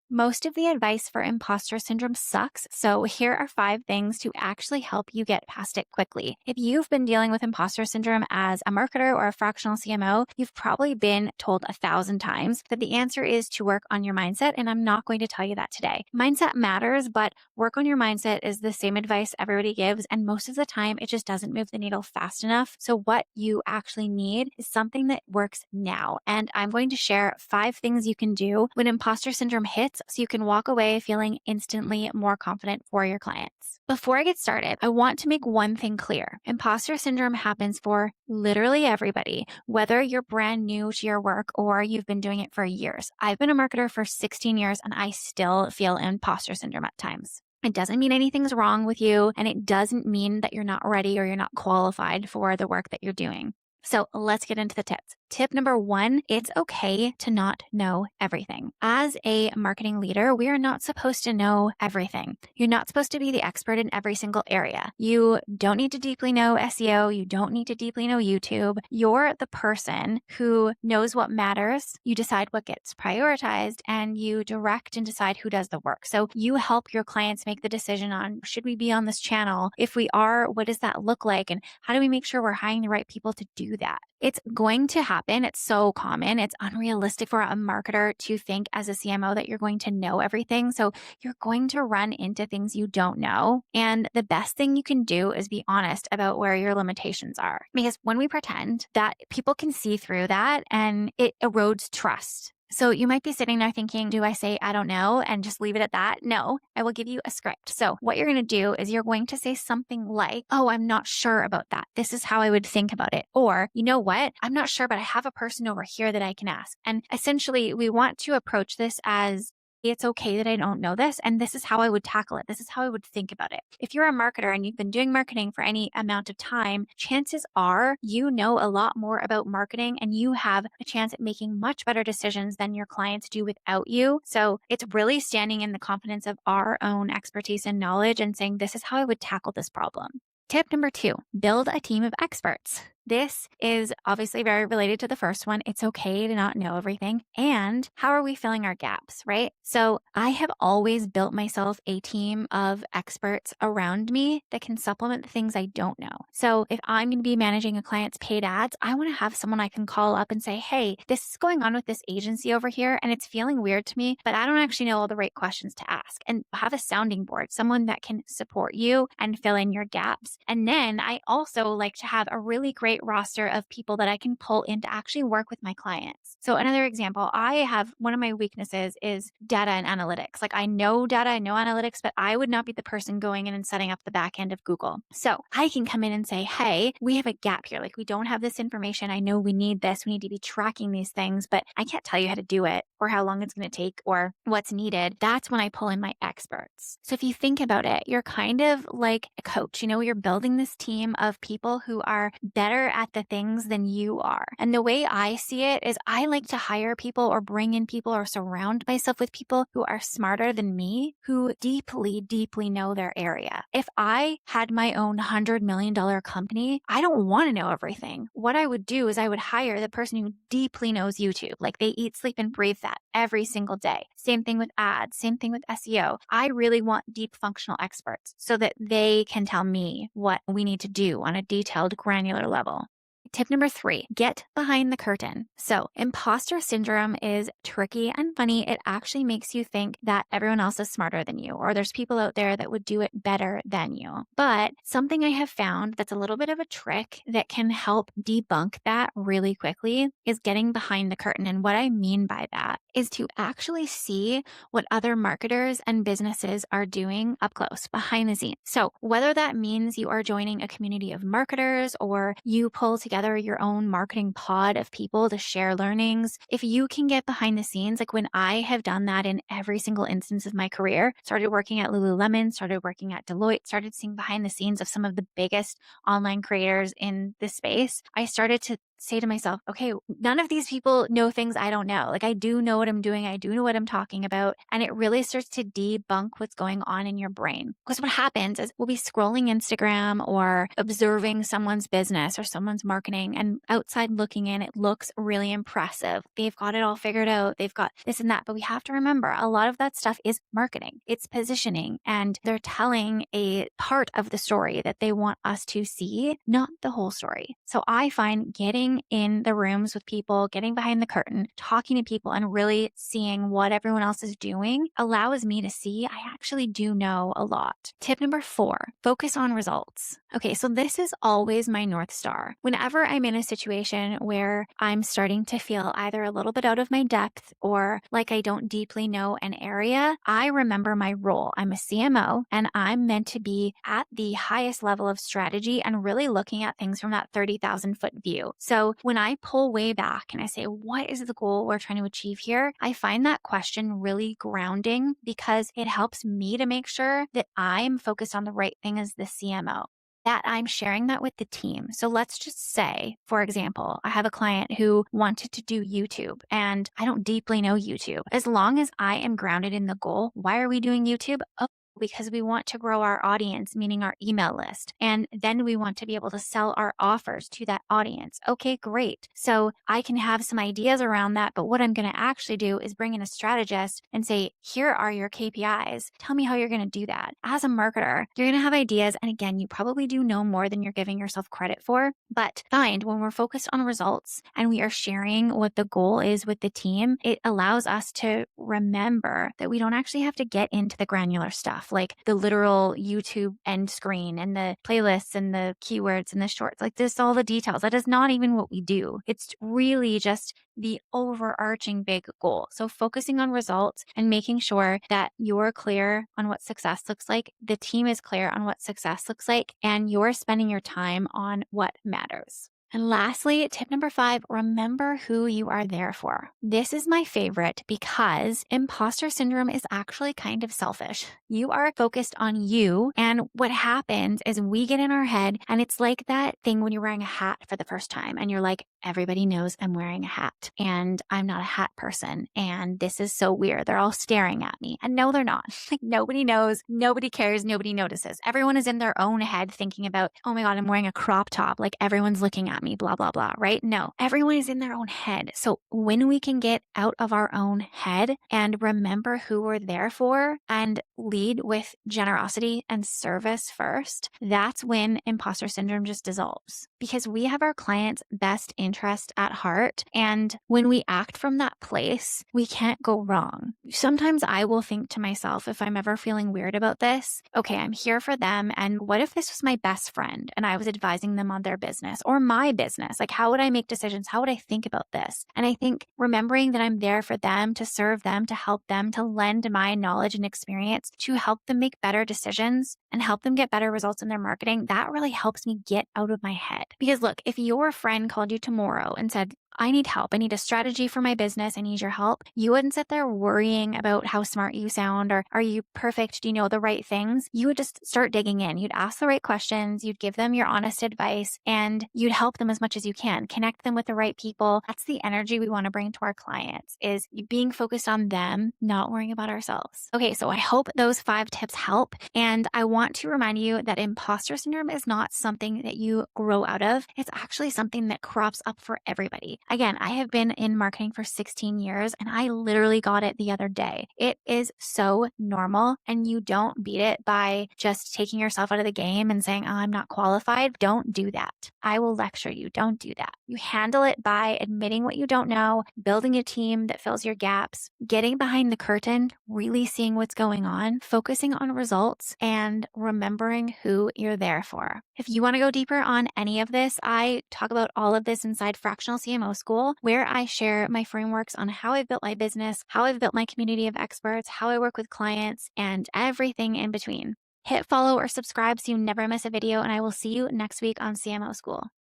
Most of the advice for imposter syndrome sucks, so here are 5 things to actually help you get past it quickly. If you've been dealing with imposter syndrome as a marketer or a fractional CMO, you've probably been told 1,000 times that the answer is to work on your mindset, and I'm not going to tell you that today. Mindset matters, but work on your mindset is the same advice everybody gives, and most of the time it just doesn't move the needle fast enough. So what you actually need is something that works now, and I'm going to share 5 things you can do when imposter syndrome hits so you can walk away feeling instantly more confident for your clients. Before I get started, I want to make one thing clear. Imposter syndrome happens for literally everybody, whether you're brand new to your work or you've been doing it for years. I've been a marketer for 16 years and I still feel imposter syndrome at times. It doesn't mean anything's wrong with you, and it doesn't mean that you're not ready or you're not qualified for the work that you're doing. So let's get into the tips. Tip number 1, it's okay to not know everything. As a marketing leader, we are not supposed to know everything. You're not supposed to be the expert in every single area. You don't need to deeply know SEO. You don't need to deeply know YouTube. You're the person who knows what matters. You decide what gets prioritized and you direct and decide who does the work. So you help your clients make the decision on, should we be on this channel? If we are, what does that look like? And how do we make sure we're hiring the right people to do that? It's going to happen. It's so common. It's unrealistic for a marketer to think as a CMO that you're going to know everything. So you're going to run into things you don't know. And the best thing you can do is be honest about where your limitations are. Because when we pretend, that people can see through that and it erodes trust. So you might be sitting there thinking, do I say, I don't know, and just leave it at that? No, I will give you a script. So what you're going to do is you're going to say something like, oh, I'm not sure about that. This is how I would think about it. Or, you know what? I'm not sure, but I have a person over here that I can ask. And essentially, we want to approach this as, it's okay that I don't know this, and this is how I would tackle it. This is how I would think about it. If you're a marketer and you've been doing marketing for any amount of time, chances are you know a lot more about marketing and you have a chance at making much better decisions than your clients do without you. So it's really standing in the confidence of our own expertise and knowledge and saying, this is how I would tackle this problem. Tip number 2, build a team of experts. This is obviously very related to the first one. It's okay to not know everything. And how are we filling our gaps, right? So I have always built myself a team of experts around me that can supplement the things I don't know. So if I'm going to be managing a client's paid ads, I want to have someone I can call up and say, hey, this is going on with this agency over here and it's feeling weird to me, but I don't actually know all the right questions to ask. And have a sounding board, someone that can support you and fill in your gaps. And then I also like to have a really great roster of people that I can pull in to actually work with my clients. So another example, I have one of my weaknesses is data and analytics. Like I know data, I know analytics, but I would not be the person going in and setting up the back end of Google. So I can come in and say, hey, we have a gap here. Like we don't have this information. I know we need this. We need to be tracking these things, but I can't tell you how to do it or how long it's going to take or what's needed. That's when I pull in my experts. So if you think about it, you're kind of like a coach. You know, you're building this team of people who are better at the things than you are. And the way I see it is I like to hire people or bring in people or surround myself with people who are smarter than me, who deeply, deeply know their area. If I had my own $100 million company, I don't want to know everything. What I would do is I would hire the person who deeply knows YouTube. Like they eat, sleep, and breathe that every single day. Same thing with ads, same thing with SEO. I really want deep functional experts so that they can tell me what we need to do on a detailed, granular level. Tip number 3, get behind the curtain. So imposter syndrome is tricky and funny. It actually makes you think that everyone else is smarter than you, or there's people out there that would do it better than you. But something I have found that's a little bit of a trick that can help debunk that really quickly is getting behind the curtain. And what I mean by that is to actually see what other marketers and businesses are doing up close, behind the scenes. So whether that means you are joining a community of marketers or you pull together your own marketing pod of people to share learnings, if you can get behind the scenes, like when I have done that in every single instance of my career, started working at Lululemon, started working at Deloitte, started seeing behind the scenes of some of the biggest online creators in the space, I started to say to myself, okay, none of these people know things I don't know. Like I do know what I'm doing. I do know what I'm talking about. And it really starts to debunk what's going on in your brain. Because what happens is we'll be scrolling Instagram or observing someone's business or someone's marketing, and outside looking in, it looks really impressive. They've got it all figured out. They've got this and that. But we have to remember a lot of that stuff is marketing. It's positioning, and they're telling a part of the story that they want us to see, not the whole story. So I find getting in the rooms with people, getting behind the curtain, talking to people, and really seeing what everyone else is doing allows me to see I actually do know a lot. Tip number 4, focus on results. Okay, so this is always my North Star. Whenever I'm in a situation where I'm starting to feel either a little bit out of my depth or like I don't deeply know an area, I remember my role. I'm a CMO and I'm meant to be at the highest level of strategy and really looking at things from that 30,000 foot view. So when I pull way back and I say, what is the goal we're trying to achieve here? I find that question really grounding because it helps me to make sure that I'm focused on the right thing as the CMO, that I'm sharing that with the team. So let's just say, for example, I have a client who wanted to do YouTube and I don't deeply know YouTube. As long as I am grounded in the goal, why are we doing YouTube? Oh, because we want to grow our audience, meaning our email list. And then we want to be able to sell our offers to that audience. Okay, great. So I can have some ideas around that. But what I'm going to actually do is bring in a strategist and say, here are your KPIs. Tell me how you're going to do that. As a marketer, you're going to have ideas. And again, you probably do know more than you're giving yourself credit for. But find when we're focused on results and we are sharing what the goal is with the team, it allows us to remember that we don't actually have to get into the granular stuff, like the literal YouTube end screen and the playlists and the keywords and the shorts, like this, all the details. That is not even what we do. It's really just the overarching big goal. So focusing on results and making sure that you're clear on what success looks like, the team is clear on what success looks like, and you're spending your time on what matters. And lastly, tip number 5, remember who you are there for. This is my favorite because imposter syndrome is actually kind of selfish. You are focused on you. And what happens is we get in our head, and it's like that thing when you're wearing a hat for the first time and you're like, everybody knows I'm wearing a hat and I'm not a hat person. And this is so weird. They're all staring at me. And no, they're not. Like nobody knows, nobody cares, nobody notices. Everyone is in their own head thinking about, oh my God, I'm wearing a crop top. Like everyone's looking at me, blah, blah, blah, right? No, everyone is in their own head. So when we can get out of our own head and remember who we're there for and lead with generosity and service first, that's when imposter syndrome just dissolves, because we have our clients' best interest at heart. And when we act from that place, we can't go wrong. Sometimes I will think to myself, if I'm ever feeling weird about this, okay, I'm here for them. And what if this was my best friend and I was advising them on their business or my business? Like, how would I make decisions? How would I think about this? And I think remembering that I'm there for them, to serve them, to help them, to lend my knowledge and experience to help them make better decisions and help them get better results in their marketing, that really helps me get out of my head. Because look, if your friend called you tomorrow and said, I need help, I need a strategy for my business, I need your help, you wouldn't sit there worrying about how smart you sound or are you perfect? Do you know the right things? You would just start digging in. You'd ask the right questions, you'd give them your honest advice, and you'd help them as much as you can. Connect them with the right people. That's the energy we want to bring to our clients, is being focused on them, not worrying about ourselves. Okay, so I hope those 5 tips help. And I want to remind you that imposter syndrome is not something that you grow out of. It's actually something that crops up for everybody. Again, I have been in marketing for 16 years and I literally got it the other day. It is so normal, and you don't beat it by just taking yourself out of the game and saying, oh, I'm not qualified. Don't do that. I will lecture you. Don't do that. You handle it by admitting what you don't know, building a team that fills your gaps, getting behind the curtain, really seeing what's going on, focusing on results, and remembering who you're there for. If you want to go deeper on any of this, I talk about all of this inside Fractional CMO School, where I share my frameworks on how I've built my business, how I've built my community of experts, how I work with clients, and everything in between. Hit follow or subscribe so you never miss a video, and I will see you next week on CMO School.